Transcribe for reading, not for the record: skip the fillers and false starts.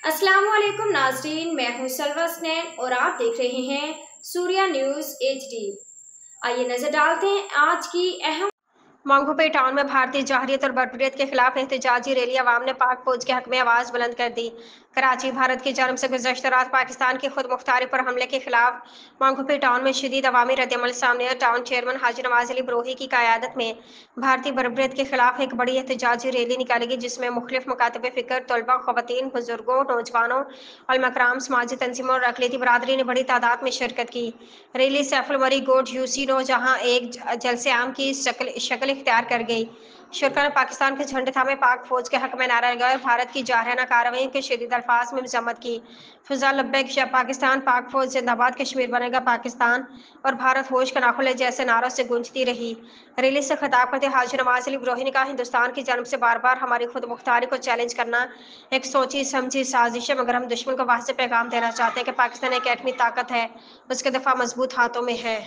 अस्सलामुअलैकुम नाज़रीन, मैं हूं सलवा स्नैन और आप देख रहे हैं सूर्या न्यूज़ HD। आइए नजर डालते हैं आज की अहम। मंगोपे टाउन में भारतीय जौहरियत और बर्बरियत के खिलाफ एहतजाजी रैली अवाम ने पाक फौज के हक में आवाज़ बुलंद कर दी। कराची भारत की जन्म से गुज़श्ता रात पाकिस्तान की खुद मुख्तारी पर हमले के खिलाफ मंगोपे टाउन में शदीद अवामी रद्दअमल सामने आया। टाउन चेयरमैन हाजी नवाज अली बरोही की क़यादत में भारतीय बर्बरियत के खिलाफ एक बड़ी एहतजाजी रैली निकाली गई, जिसमें मुख्तलिफ मकातब फ़िक्र, तलबा, ख़वातीन, बुजुर्गों, नौजवानों, उलमा-कराम, समाजी तंजीमों और अक़लियती बरादरी ने बड़ी तादाद में शिरकत की। रैली सैफुल मरी गोड यूसी नो जहाँ एक जलसे आम की शक्ल इख्तियार कर गई। शुरा ने पाकिस्तान के झंडे थामे पाक फौज के हक में नारा लगाया और भारत की जारहाना कार्रवाई के शदीद अल्फाज में मज़म्मत की। फिजा लब्बैक पाकिस्तान, पाक फौज जिंदाबाद, कश्मीर बनेगा पाकिस्तान और भारत होश का नाखुले जैसे नारों से गूंजती रही। रैली से खिताब करते हाजी नवाज अली बरोही ने कहा, हिंदुस्तान की जन्म से बार बार हमारी खुद मुख्तारी को चैलेंज करना एक सोची समझी साजिश है, मगर हम दुश्मन को वाज़ेह पैगाम देना चाहते हैं कि पाकिस्तान एक एटमी ताकत है, उसके दफा मजबूत हाथों में है।